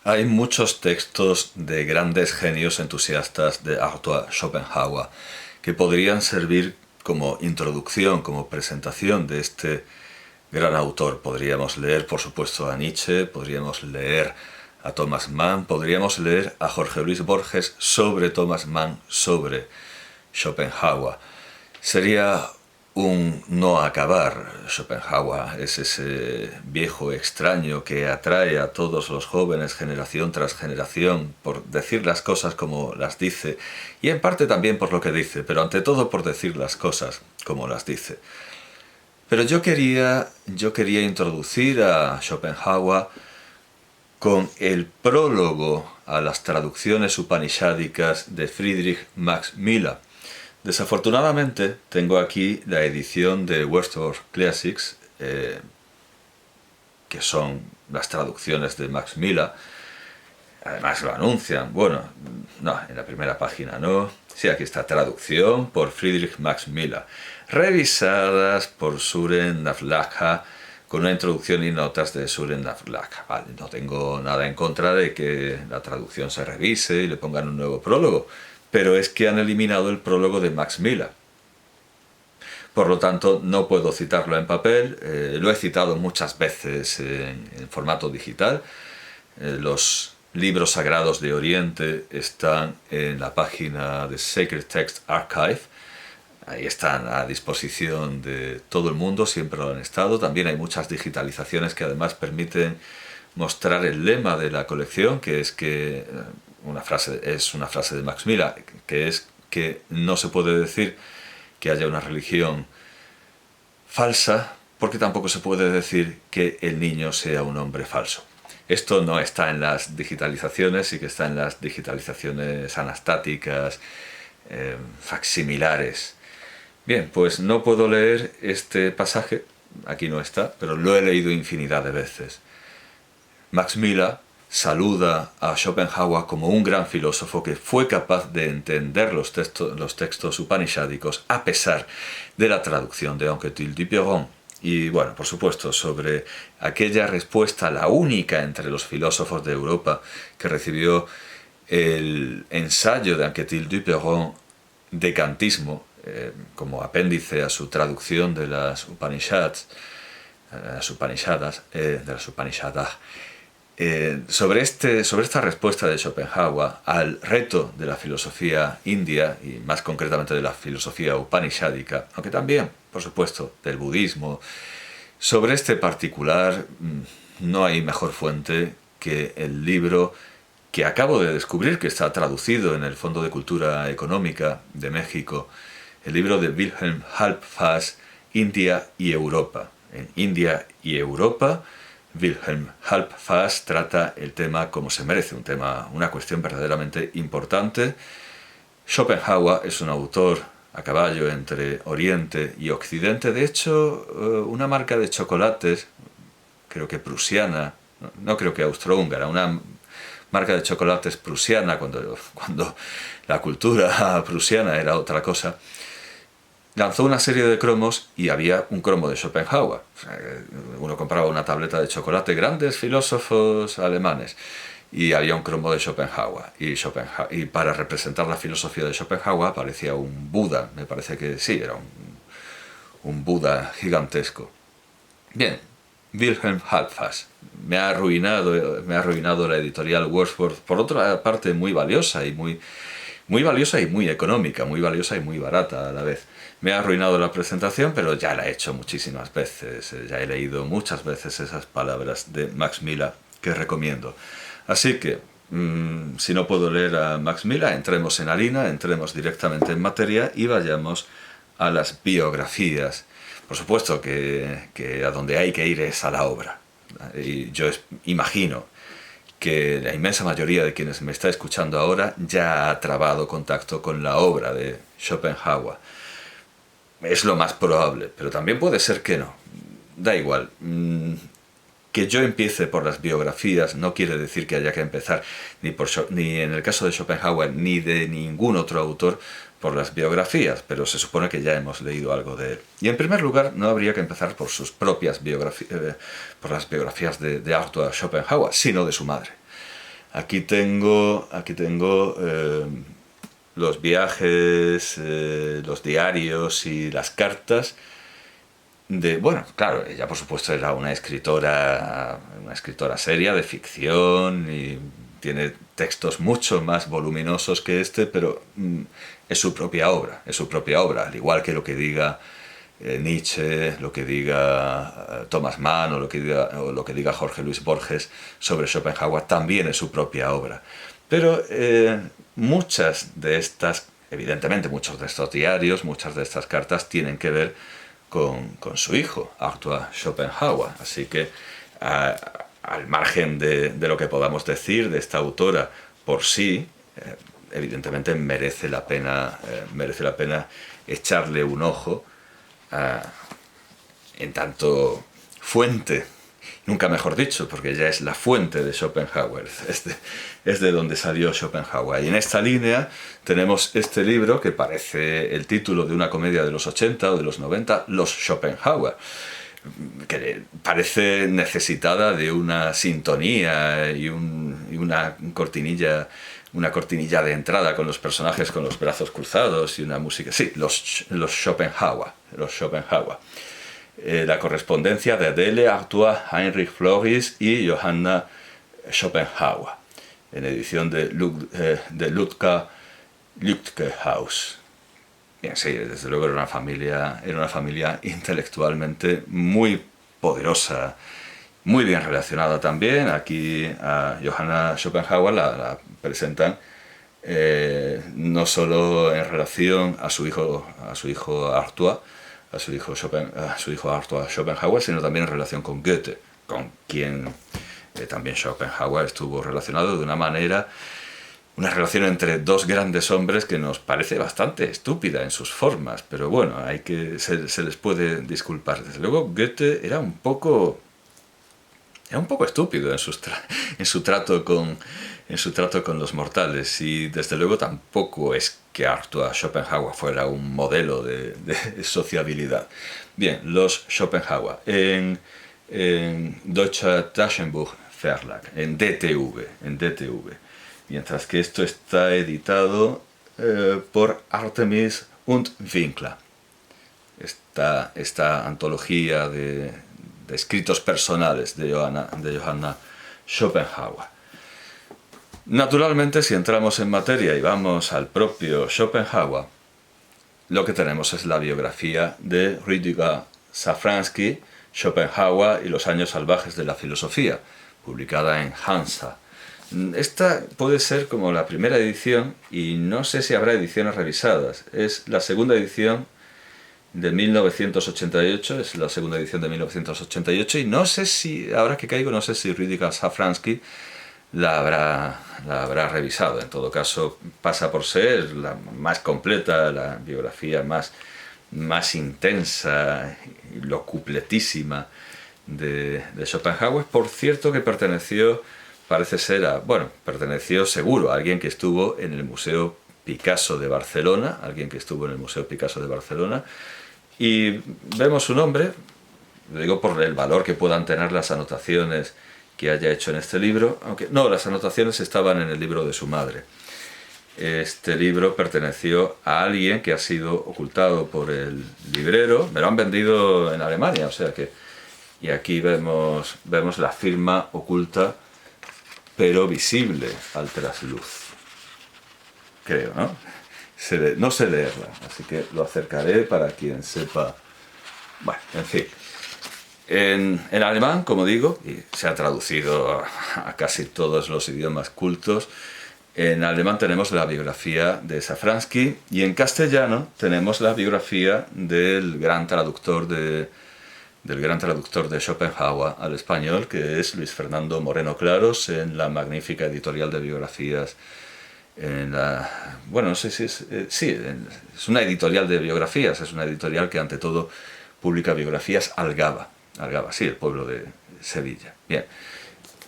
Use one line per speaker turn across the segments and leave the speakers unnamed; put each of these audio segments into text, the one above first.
Hay muchos textos de grandes genios entusiastas de Arthur Schopenhauer que podrían servir como introducción, como presentación de este gran autor. Podríamos leer, por supuesto, a Nietzsche, podríamos leer a Thomas Mann, podríamos leer a Jorge Luis Borges sobre Thomas Mann, sobre Schopenhauer. Sería un no acabar. Schopenhauer es ese viejo extraño que atrae a todos los jóvenes generación tras generación por decir las cosas como las dice, y en parte también por lo que dice, pero ante todo por decir las cosas como las dice. Pero yo quería introducir a Schopenhauer con el prólogo a las traducciones upanishádicas de Friedrich Max Müller. Desafortunadamente tengo aquí la edición de Wordsworth Classics, que son las traducciones de Max Müller. Además lo anuncian, bueno, no, en la primera página no. Sí, aquí está, traducción por Friedrich Max Müller, revisadas por Søren Navlakha, con una introducción y notas de Søren Navlakha. Vale, no tengo nada en contra de que la traducción se revise y le pongan un nuevo prólogo, pero es que han eliminado el prólogo de Max Müller. Por lo tanto, no puedo citarlo en papel. Lo he citado muchas veces en formato digital. Los libros sagrados de Oriente están en la página de Sacred Text Archive. Ahí están a disposición de todo el mundo, siempre lo han estado. También hay muchas digitalizaciones que además permiten mostrar el lema de la colección, que es que es una frase de Max Müller, que es que no se puede decir que haya una religión falsa, porque tampoco se puede decir que el niño sea un hombre falso. Esto no está en las digitalizaciones, sí que está en las digitalizaciones anastáticas, facsimilares. Bien, pues no puedo leer este pasaje, aquí no está, pero lo he leído infinidad de veces. Max Müller saluda a Schopenhauer como un gran filósofo que fue capaz de entender los textos upanishádicos a pesar de la traducción de Anquetil du Perron. Y bueno, por supuesto, sobre aquella respuesta, la única entre los filósofos de Europa que recibió el ensayo de Anquetil du Perron de kantismo, como apéndice a su traducción de las Upanishads, sobre esta respuesta de Schopenhauer al reto de la filosofía india y más concretamente de la filosofía upanishádica, aunque también, por supuesto, del budismo, sobre este particular no hay mejor fuente que el libro que acabo de descubrir que está traducido en el Fondo de Cultura Económica de México, el libro de Wilhelm Halbfass, India y Europa. En India y Europa, Wilhelm Halbfass trata el tema como se merece, una cuestión verdaderamente importante. Schopenhauer es un autor a caballo entre Oriente y Occidente. De hecho, una marca de chocolates, creo que prusiana, no creo que austrohúngara, una marca de chocolates prusiana, cuando la cultura prusiana era otra cosa, lanzó una serie de cromos y había un cromo de Schopenhauer. O sea, uno compraba una tableta de chocolate, grandes filósofos alemanes, y había un cromo de Schopenhauer. Y para representar la filosofía de Schopenhauer aparecía un Buda, me parece que sí, era un Buda gigantesco. Bien, Wilhelm Halbfass me ha arruinado la editorial Wordsworth, por otra parte muy valiosa y muy valiosa y muy económica, muy valiosa y muy barata a la vez. Me ha arruinado la presentación, pero ya la he hecho muchísimas veces, ya he leído muchas veces esas palabras de Max Müller que recomiendo. Así que, si no puedo leer a Max Müller, entremos en harina, entremos directamente en materia y vayamos a las biografías. Por supuesto que a donde hay que ir es a la obra. Y yo imagino que la inmensa mayoría de quienes me está escuchando ahora ya ha trabado contacto con la obra de Schopenhauer. Es lo más probable, pero también puede ser que no. Da igual. Que yo empiece por las biografías no quiere decir que haya que empezar ni en el caso de Schopenhauer ni de ningún otro autor por las biografías, pero se supone que ya hemos leído algo de él. Y en primer lugar, no habría que empezar por sus propias biografías, por las biografías de Arthur Schopenhauer, sino de su madre. Aquí tengo los viajes, los diarios y las cartas bueno, claro, ella por supuesto era una escritora seria de ficción y tiene textos mucho más voluminosos que este, pero es su propia obra, al igual que lo que diga Nietzsche, lo que diga Thomas Mann o lo que diga Jorge Luis Borges sobre Schopenhauer, también es su propia obra. Pero muchas de estas, evidentemente muchos de estos diarios, muchas de estas cartas tienen que ver con su hijo, Arthur Schopenhauer. Así que, al margen de lo que podamos decir de esta autora por sí, evidentemente merece la pena echarle un ojo en tanto fuente, nunca mejor dicho, porque ella es la fuente de Schopenhauer, es de donde salió Schopenhauer. Y en esta línea tenemos este libro que parece el título de una comedia de los 80 o de los 90, Los Schopenhauer, que parece necesitada de una sintonía y una cortinilla de entrada con los personajes con los brazos cruzados y una música. Sí, los Schopenhauer. La correspondencia de Adele, Arthur Heinrich Floris y Johanna Schopenhauer, en edición de Ludger Lütkehaus. Bien, sí, desde luego era una familia intelectualmente muy poderosa, muy bien relacionada también. Aquí a Johanna Schopenhauer la presentan no solo en relación a su hijo Arthur, a su hijo Arthur Schopenhauer, sino también en relación con Goethe, con quien también Schopenhauer estuvo relacionado de una relación entre dos grandes hombres que nos parece bastante estúpida en sus formas, pero bueno, se les puede disculpar. Desde luego Goethe era un poco estúpido en su trato con los mortales, y desde luego tampoco es que Arthur Schopenhauer fuera un modelo de sociabilidad. Bien, los Schopenhauer en Deutscher Taschenbuch Verlag, en DTV, mientras que esto está editado por Artemis und Winkler. Esta antología de escritos personales de Johanna Schopenhauer. Naturalmente, si entramos en materia y vamos al propio Schopenhauer, lo que tenemos es la biografía de Rüdiger Safransky, Schopenhauer y los años salvajes de la filosofía, publicada en Hansa. Esta puede ser como la primera edición, y no sé si habrá ediciones revisadas. Es la segunda edición de 1988, es la segunda edición de 1988, y no sé si, ahora que caigo, no sé si Rüdiger Safransky la habrá revisado. En todo caso, pasa por ser la más completa, la biografía más intensa y locupletísima de Schopenhauer. Por cierto, que perteneció seguro a alguien que estuvo en el Museo Picasso de Barcelona, y vemos su nombre, lo digo por el valor que puedan tener las anotaciones que haya hecho en este libro, aunque no, las anotaciones estaban en el libro de su madre. Este libro perteneció a alguien que ha sido ocultado por el librero, me lo han vendido en Alemania, o sea que, y aquí vemos la firma oculta pero visible al trasluz, creo, ¿no? No sé leerla, así que lo acercaré para quien sepa. Bueno, en fin. En alemán, como digo, y se ha traducido a casi todos los idiomas cultos, en alemán tenemos la biografía de Safransky, y en castellano tenemos la biografía del gran traductor de Schopenhauer al español, que es Luis Fernando Moreno Claros, en la magnífica editorial de biografías. No sé si es una editorial de biografías, es una editorial que ante todo publica biografías. Algaba, sí, el pueblo de Sevilla. Bien,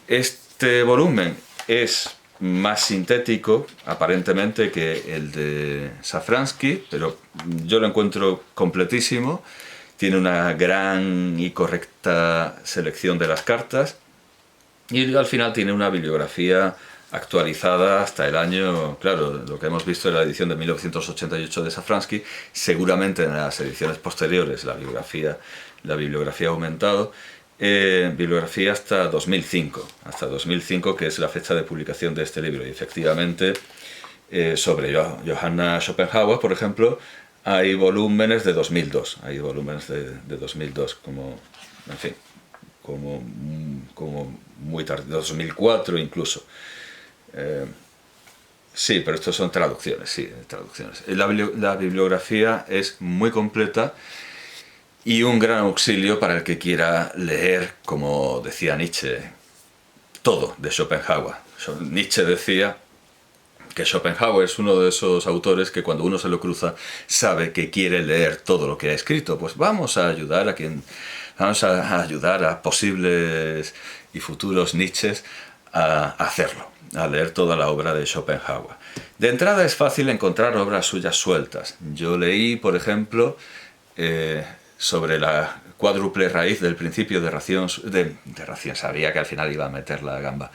este volumen es más sintético aparentemente que el de Safransky, pero yo lo encuentro completísimo. Tiene una gran y correcta selección de las cartas, y al final tiene una bibliografía actualizada hasta el año, claro, lo que hemos visto en la edición de 1988 de Safransky, seguramente en las ediciones posteriores, la bibliografía ha aumentado, bibliografía hasta 2005, que es la fecha de publicación de este libro. Y efectivamente, sobre Johanna Schopenhauer, por ejemplo, hay volúmenes de 2002, de 2002, como, en fin, como muy tarde, 2004 incluso. Sí, pero estos son traducciones, sí, traducciones. La bibliografía es muy completa y un gran auxilio para el que quiera leer, como decía Nietzsche, todo de Schopenhauer. Nietzsche decía que Schopenhauer es uno de esos autores que cuando uno se lo cruza sabe que quiere leer todo lo que ha escrito. Pues vamos a ayudar a posibles y futuros Nietzsches a hacerlo, a leer toda la obra de Schopenhauer. De entrada es fácil encontrar obras suyas sueltas. Yo leí, por ejemplo, sobre la cuádruple raíz del principio de ración, sabía que al final iba a meter la gamba,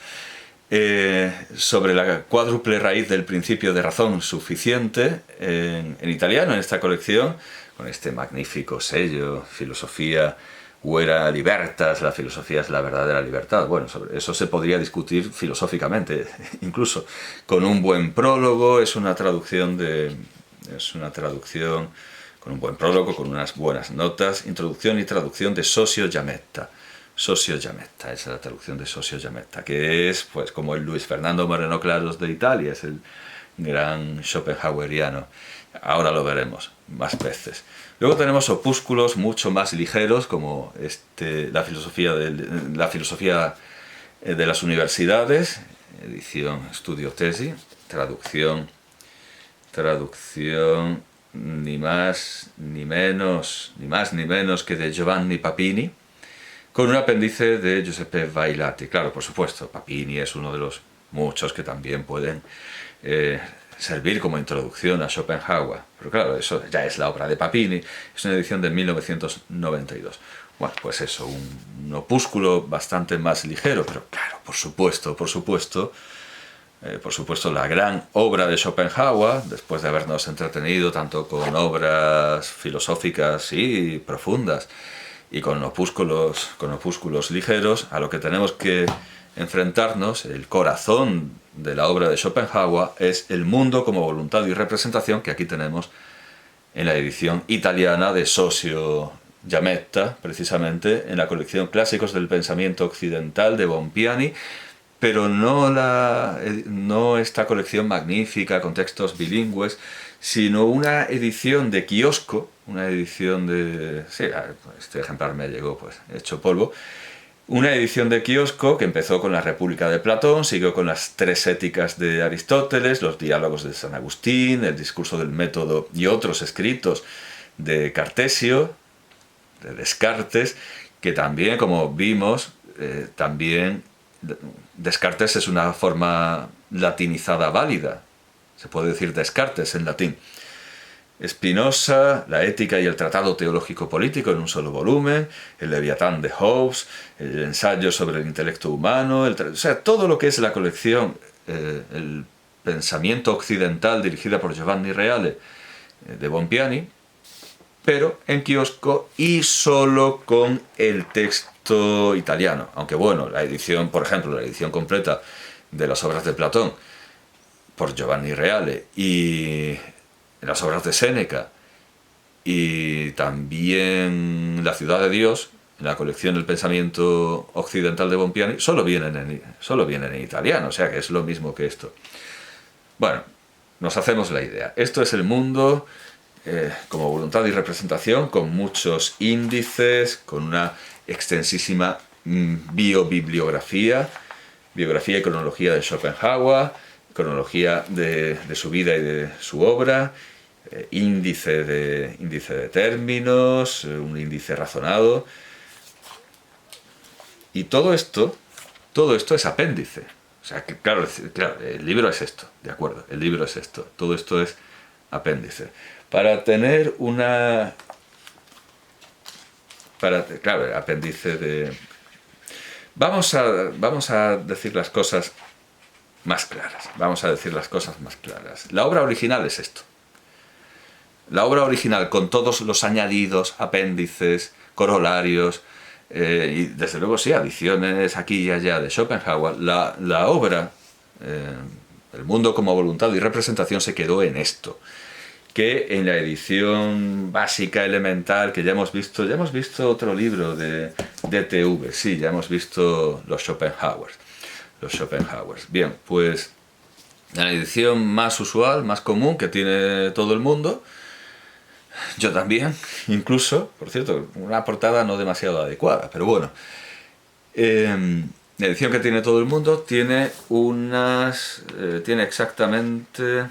sobre la cuádruple raíz del principio de razón suficiente en italiano, en esta colección, con este magnífico sello, Filosofía Vera Libertas, la filosofía es la verdadera libertad. Bueno, sobre eso se podría discutir filosóficamente, incluso con un buen prólogo. Es una traducción con un buen prólogo, con unas buenas notas, introducción y traducción de Sosio Giametta. Sosio Giametta, esa es la traducción de Sosio Giametta, que es pues como el Luis Fernando Moreno Claros de Italia, es el gran schopenhaueriano. Ahora lo veremos más veces. Luego tenemos opúsculos mucho más ligeros, como la filosofía de las universidades, edición Estudio Tesi, traducción ni más ni menos que de Giovanni Papini, con un apéndice de Giuseppe Vailati. Claro, por supuesto, Papini es uno de los muchos que también pueden servir como introducción a Schopenhauer. Pero claro, eso ya es la obra de Papini, es una edición de 1992. Bueno, pues eso, un opúsculo bastante más ligero, pero claro, por supuesto, la gran obra de Schopenhauer, después de habernos entretenido tanto con obras filosóficas y profundas, y con opúsculos ligeros, a lo que tenemos que enfrentarnos, el corazón de la obra de Schopenhauer, es el mundo como voluntad y representación, que aquí tenemos en la edición italiana de Sosio Giametta, precisamente en la colección Clásicos del Pensamiento Occidental de Bompiani, pero no esta colección magnífica con textos bilingües, sino una edición de kiosco, una edición de... Sí, este ejemplar me llegó pues hecho polvo. Una edición de kiosco que empezó con la República de Platón, siguió con las Tres Éticas de Aristóteles, los Diálogos de San Agustín, el Discurso del Método y otros escritos de Cartesio, de Descartes, que también, como vimos, también Descartes es una forma latinizada válida. Se puede decir Descartes en latín. Spinoza, la ética y el tratado teológico-político en un solo volumen, el Leviatán de Hobbes, el ensayo sobre el intelecto humano, o sea, todo lo que es la colección, el pensamiento occidental dirigida por Giovanni Reale de Bompiani, pero en kiosco y solo con el texto italiano. Aunque bueno, la edición, por ejemplo, la edición completa de las obras de Platón por Giovanni Reale y las obras de Séneca y también La ciudad de Dios, en la colección del pensamiento occidental de Bompiani, solo vienen en italiano, o sea que es lo mismo que esto. Bueno, nos hacemos la idea. Esto es el mundo como voluntad y representación, con muchos índices, con una extensísima biobibliografía, biografía y cronología de Schopenhauer, cronología de su vida y de su obra, índice de términos, un índice razonado. Y todo esto es apéndice. O sea, que claro, el libro es esto, de acuerdo, el libro es esto, todo esto es apéndice. Para tener claro, apéndice de... Vamos a decir las cosas más claras. Vamos a decir las cosas más claras. La obra original es esto. La obra original, con todos los añadidos, apéndices, corolarios, y desde luego sí, adiciones aquí y allá de Schopenhauer, la obra, El mundo como voluntad y representación, se quedó en esto. Que en la edición básica, elemental, que ya hemos visto otro libro de DTV, sí, ya hemos visto los Schopenhauers. Bien, pues en la edición más usual, más común, que tiene todo el mundo, yo también, incluso, por cierto, una portada no demasiado adecuada, pero bueno, la edición que tiene todo el mundo tiene tiene exactamente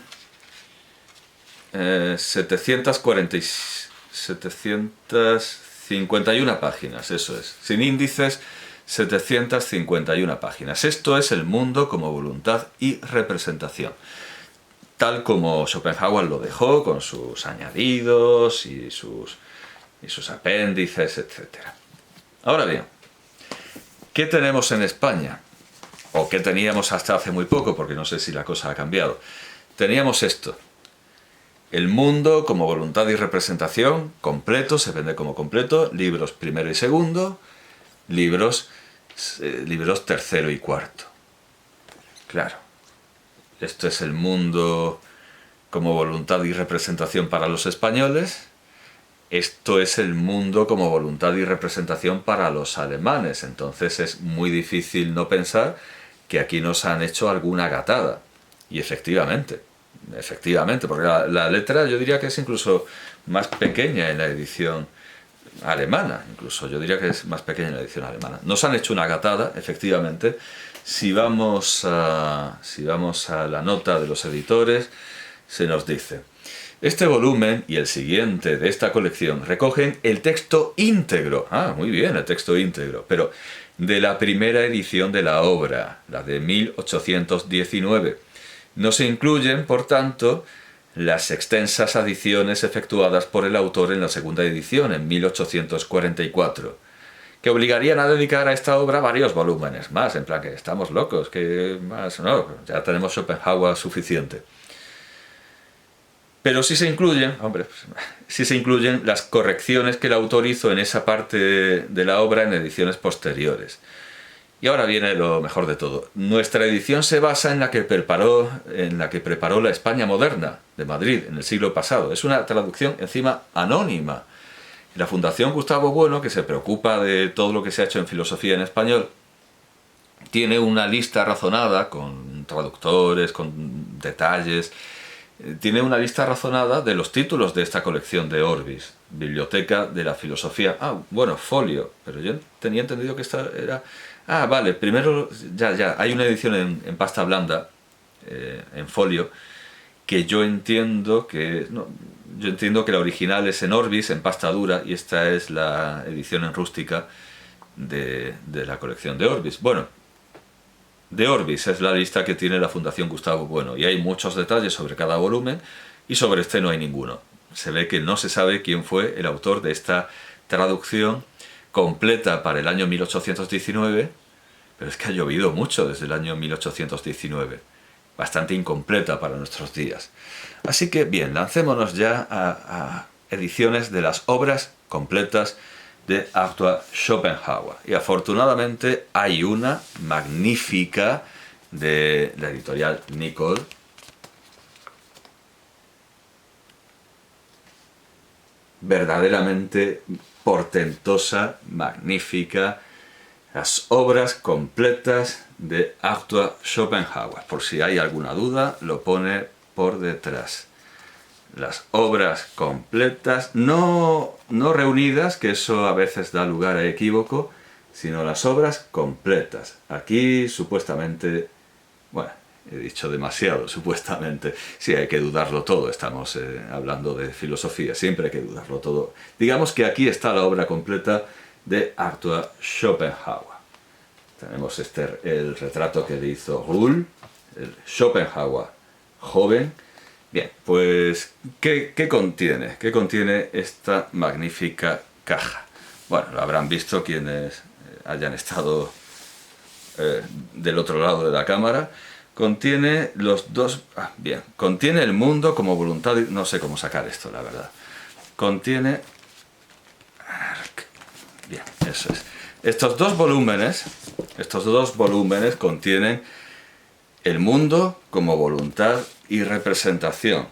751 páginas, eso es, sin índices, 751 páginas. Esto es el mundo como voluntad y representación, tal como Schopenhauer lo dejó, con sus añadidos y sus apéndices, etc. Ahora bien, ¿qué tenemos en España? O ¿qué teníamos hasta hace muy poco? Porque no sé si la cosa ha cambiado. Teníamos esto. El mundo como voluntad y representación, completo, se vende como completo, libros primero y segundo, libros tercero y cuarto. Claro, esto es el mundo como voluntad y representación para los españoles, esto es el mundo como voluntad y representación para los alemanes, entonces es muy difícil no pensar que aquí nos han hecho alguna gatada, y efectivamente, porque la letra yo diría que es incluso más pequeña en la edición alemana, incluso yo diría que es más pequeña en la edición alemana. Nos han hecho una gatada, efectivamente. Si vamos a la nota de los editores, se nos dice: este volumen y el siguiente de esta colección recogen el texto íntegro, muy bien, el texto íntegro, pero de la primera edición de la obra, la de 1819. No se incluyen, por tanto, las extensas adiciones efectuadas por el autor en la segunda edición, en 1844, que obligarían a dedicar a esta obra varios volúmenes más, en plan que estamos locos, que más, no, ya tenemos Schopenhauer suficiente. Pero sí se incluyen, sí se incluyen las correcciones que el autor hizo en esa parte de la obra en ediciones posteriores. Y ahora viene lo mejor de todo. Nuestra edición se basa en la que preparó la España moderna de Madrid en el siglo pasado. Es una traducción encima anónima. Y la Fundación Gustavo Bueno, que se preocupa de todo lo que se ha hecho en filosofía en español, tiene una lista razonada con traductores, con detalles. Tiene una lista razonada de los títulos de esta colección de Orbis, Biblioteca de la Filosofía. Folio, pero yo tenía entendido que esta era... vale, primero ya, hay una edición en pasta blanda, en folio, que yo entiendo que la original es en Orbis, en pasta dura, y esta es la edición en rústica de la colección de Orbis. Bueno, de Orbis es la lista que tiene la Fundación Gustavo Bueno, y hay muchos detalles sobre cada volumen, y sobre este no hay ninguno. Se ve que no se sabe quién fue el autor de esta traducción completa para el año 1819, pero es que ha llovido mucho desde el año 1819, bastante incompleta para nuestros días. Así que bien, lancémonos ya a ediciones de las obras completas de Arthur Schopenhauer. Y afortunadamente hay una magnífica de la editorial Nicol, verdaderamente portentosa, magnífica, las obras completas de Arthur Schopenhauer. Por si hay alguna duda, lo pone por detrás. Las obras completas, no reunidas, que eso a veces da lugar a equívoco, sino las obras completas. Aquí, supuestamente, he dicho demasiado, supuestamente. Sí, hay que dudarlo todo, estamos hablando de filosofía, siempre hay que dudarlo todo. Digamos que aquí está la obra completa de Arthur Schopenhauer. Tenemos el retrato que le hizo Ruhl, el Schopenhauer joven. Bien, pues, ¿qué contiene? ¿Qué contiene esta magnífica caja? Bueno, lo habrán visto quienes hayan estado del otro lado de la cámara. contiene los dos... bien, contiene el mundo como voluntad... No sé cómo sacar esto, la verdad. Contiene... Bien, eso es. Estos dos volúmenes contienen el mundo como voluntad y representación.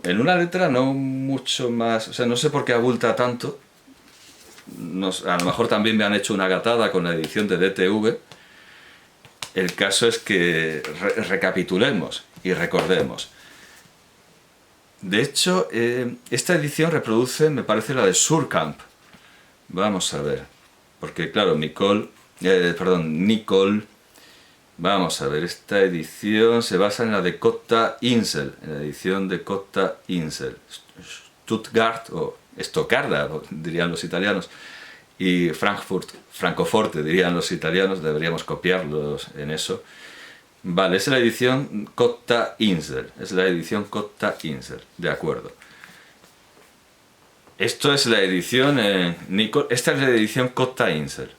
En una letra no mucho más... O sea, no sé por qué abulta tanto. A lo mejor también me han hecho una gatada con la edición de DTV. El caso es que recapitulemos y recordemos. De hecho, esta edición reproduce, me parece, la de Surkamp. Vamos a ver. Porque, claro, Nicole... Vamos a ver, esta edición se basa en la de Cotta Insel, en la edición de Cotta Insel. Stuttgart, o Stoccarda, dirían los italianos, y Francoforte, dirían los italianos, deberíamos copiarlos en eso. Vale, es la edición Cotta Insel, de acuerdo. Esto es la edición esta es la edición Cotta Insel,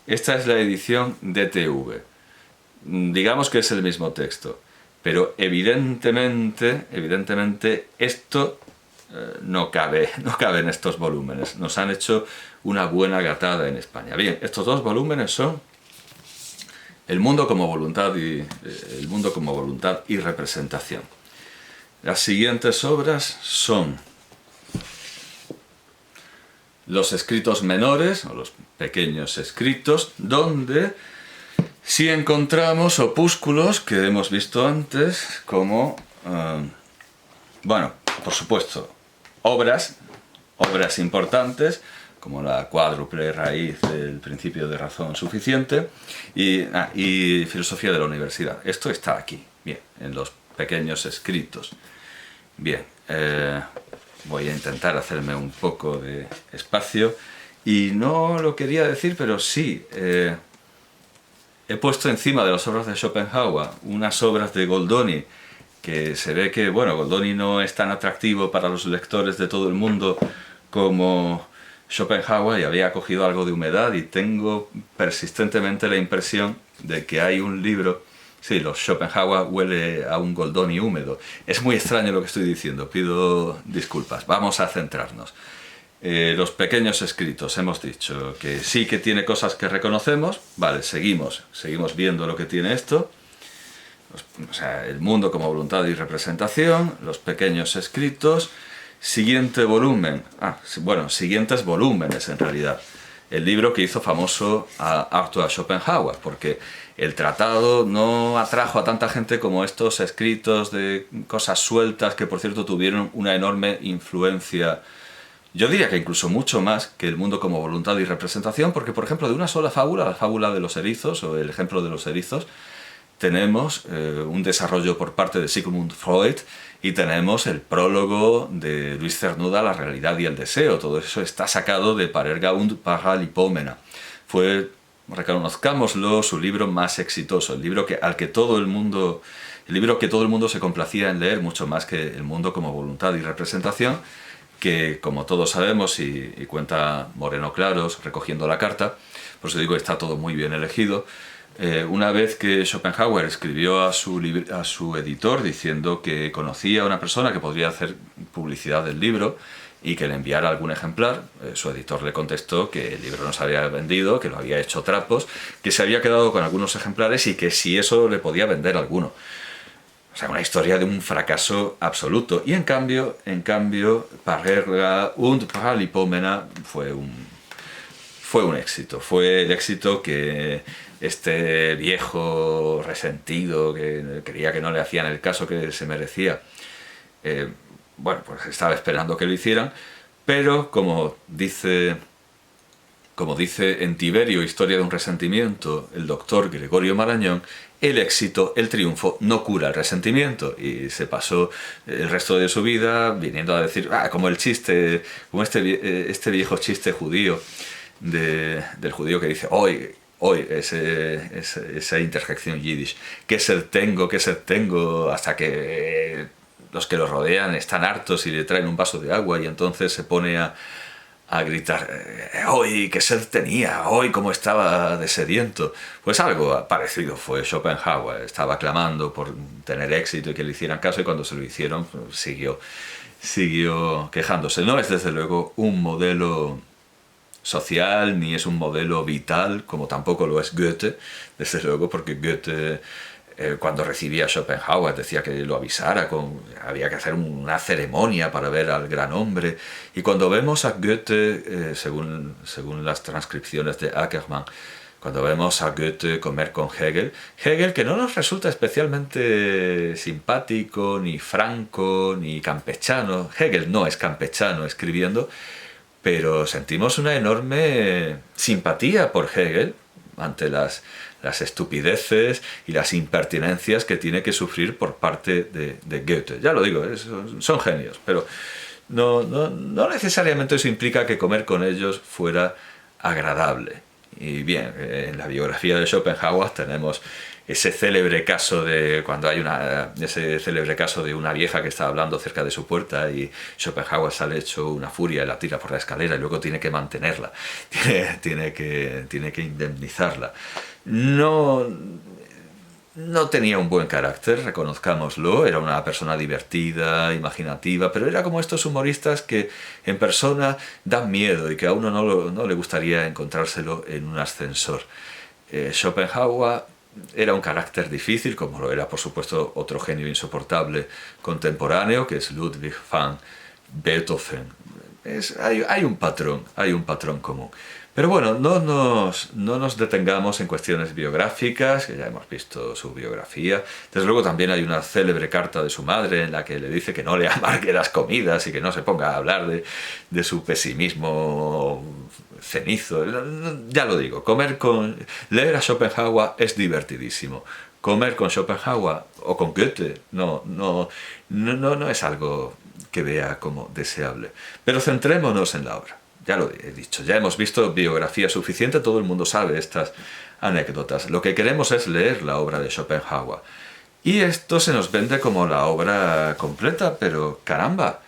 esta es la edición DTV. Digamos que es el mismo texto, pero evidentemente esto no cabe en estos volúmenes. Nos han hecho una buena gatada en España. Bien, estos dos volúmenes son El mundo como voluntad y representación. Las siguientes obras son los escritos menores, o los pequeños escritos, donde sí encontramos opúsculos que hemos visto antes, como, bueno, por supuesto, obras importantes, como la cuádruple raíz del principio de razón suficiente, y filosofía de la universidad. Esto está aquí, bien, en los pequeños escritos. Bien, voy a intentar hacerme un poco de espacio, y no lo quería decir, pero sí, he puesto encima de las obras de Schopenhauer unas obras de Goldoni, que se ve que, bueno, Goldoni no es tan atractivo para los lectores de todo el mundo como Schopenhauer, y había cogido algo de humedad, y tengo persistentemente la impresión de que hay un libro... Sí, los Schopenhauer huele a un Goldoni húmedo. Es muy extraño lo que estoy diciendo, pido disculpas. Vamos a centrarnos. Los pequeños escritos, hemos dicho que sí que tiene cosas que reconocemos. Vale, seguimos viendo lo que tiene esto. O sea, el mundo como voluntad y representación, los pequeños escritos, siguiente volumen, bueno, siguientes volúmenes en realidad. El libro que hizo famoso a Arthur Schopenhauer, porque el tratado no atrajo a tanta gente como estos escritos de cosas sueltas, que por cierto tuvieron una enorme influencia. Yo diría que incluso mucho más que el mundo como voluntad y representación, porque por ejemplo de una sola fábula, la fábula de los erizos, o el ejemplo de los erizos, tenemos un desarrollo por parte de Sigmund Freud, y tenemos el prólogo de Luis Cernuda, La realidad y el deseo. Todo eso está sacado de Parerga und Paralipómena. Fue, reconozcámoslo, su libro más exitoso, el libro que todo el mundo se complacía en leer, mucho más que El mundo como voluntad y representación, que como todos sabemos, y cuenta Moreno Claros recogiendo la carta, por eso digo que está todo muy bien elegido. Una vez que Schopenhauer escribió a su editor diciendo que conocía a una persona que podría hacer publicidad del libro y que le enviara algún ejemplar, su editor le contestó que el libro no se había vendido, que lo había hecho trapos, que se había quedado con algunos ejemplares y que si eso le podía vender alguno. O sea, una historia de un fracaso absoluto. Y en cambio, Parerga und Paralipómena fue un éxito. Fue el éxito que este viejo resentido, que creía que no le hacían el caso que se merecía, bueno, pues estaba esperando que lo hicieran, pero como dice en Tiberio, Historia de un resentimiento, el doctor Gregorio Marañón, el éxito, el triunfo, no cura el resentimiento. Y se pasó el resto de su vida viniendo a decir, como el chiste, como este viejo chiste judío, del judío que dice, hoy esa interjección yiddish, qué ser tengo, hasta que los que lo rodean están hartos y le traen un vaso de agua, y entonces se pone a a gritar, ¡hoy qué sed tenía! ¡Hoy cómo estaba de sediento! Pues algo parecido fue Schopenhauer. Estaba clamando por tener éxito y que le hicieran caso, y cuando se lo hicieron, pues, siguió quejándose. No es desde luego un modelo social, ni es un modelo vital, como tampoco lo es Goethe, desde luego, porque Goethe, cuando recibía a Schopenhauer, decía que lo avisara, había que hacer una ceremonia para ver al gran hombre. Y cuando vemos a Goethe, según las transcripciones de Ackermann, cuando vemos a Goethe comer con Hegel, que no nos resulta especialmente simpático, ni franco, ni campechano. Hegel no es campechano escribiendo, pero sentimos una enorme simpatía por Hegel ante las estupideces y las impertinencias que tiene que sufrir por parte de Goethe. Ya lo digo, son genios, pero no necesariamente eso implica que comer con ellos fuera agradable. Y bien, en la biografía de Schopenhauer tenemos ese célebre caso de una vieja que está hablando cerca de su puerta, y Schopenhauer sale hecho una furia y la tira por la escalera, y luego tiene que mantenerla, tiene que indemnizarla. No tenía un buen carácter, reconozcámoslo, era una persona divertida, imaginativa, pero era como estos humoristas que en persona dan miedo y que a uno no le gustaría encontrárselo en un ascensor. Schopenhauer era un carácter difícil, como lo era por supuesto otro genio insoportable contemporáneo, que es Ludwig van Beethoven. Hay un patrón común. Pero bueno, no nos detengamos en cuestiones biográficas, que ya hemos visto su biografía. Desde luego también hay una célebre carta de su madre en la que le dice que no le amargue las comidas y que no se ponga a hablar de su pesimismo cenizo. Ya lo digo, leer a Schopenhauer es divertidísimo. Comer con Schopenhauer o con Goethe no es algo que vea como deseable. Pero centrémonos en la obra. Ya lo he dicho, ya hemos visto biografía suficiente, todo el mundo sabe estas anécdotas. Lo que queremos es leer la obra de Schopenhauer. Y esto se nos vende como la obra completa, pero caramba,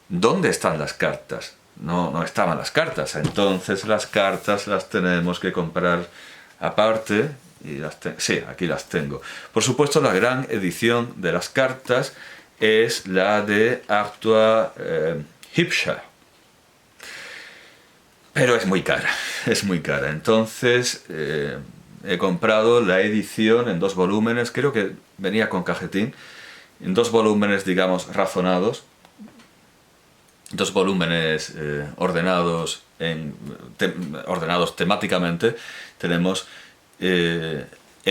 ¿dónde están las cartas? No estaban las cartas, entonces las cartas las tenemos que comprar aparte. Sí, aquí las tengo. Por supuesto, la gran edición de las cartas es la de Arthur Hübscher. Pero es muy cara. Entonces he comprado la edición en 2 volúmenes, creo que venía con cajetín, en 2 volúmenes, digamos, razonados, 2 volúmenes ordenados temáticamente. Tenemos el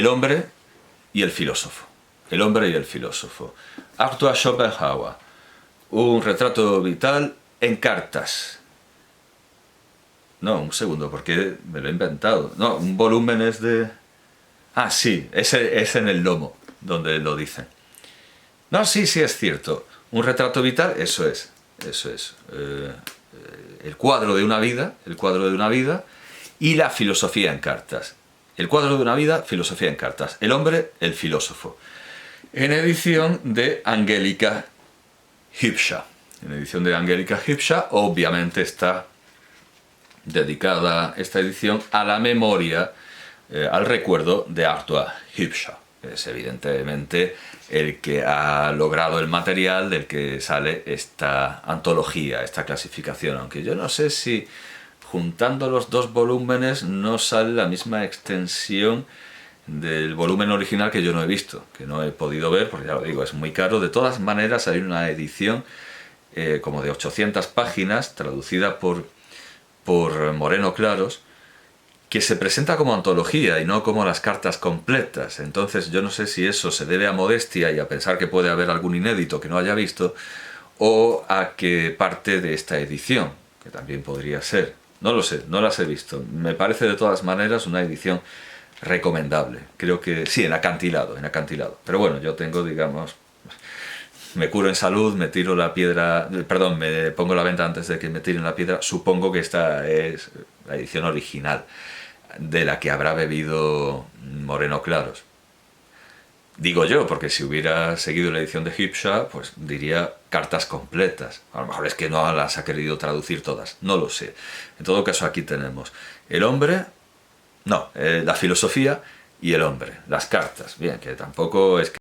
hombre y el filósofo. Arthur Schopenhauer, un retrato vital en cartas. No, un segundo, porque me lo he inventado. No, un volumen es de... Ah, sí, es en el lomo, donde lo dicen. No, sí, es cierto. Un retrato vital, eso es. El cuadro de una vida, y la filosofía en cartas. El cuadro de una vida, filosofía en cartas. El hombre, el filósofo. En edición de Angelika Hübscher. Obviamente está dedicada esta edición a la memoria, al recuerdo de Arthur Hübscher. Es evidentemente el que ha logrado el material del que sale esta antología, esta clasificación, aunque yo no sé si juntando los 2 volúmenes no sale la misma extensión del volumen original, que yo no he visto, que no he podido ver, porque ya lo digo, es muy caro. De todas maneras hay una edición como de 800 páginas, traducida por Moreno Claros, que se presenta como antología y no como las cartas completas. Entonces yo no sé si eso se debe a modestia y a pensar que puede haber algún inédito que no haya visto, o a que parte de esta edición, que también podría ser. No lo sé, no las he visto. Me parece de todas maneras una edición recomendable. Creo que sí, en acantilado. Pero bueno, yo tengo, digamos... Me curo en salud, me tiro la piedra... Perdón, me pongo la venda antes de que me tiren la piedra. Supongo que esta es la edición original, de la que habrá bebido Moreno Claros. Digo yo, porque si hubiera seguido la edición de Hipsha, pues diría cartas completas. A lo mejor es que no las ha querido traducir todas, no lo sé. En todo caso, aquí tenemos el hombre, no, la filosofía y el hombre, las cartas. Bien, que tampoco es que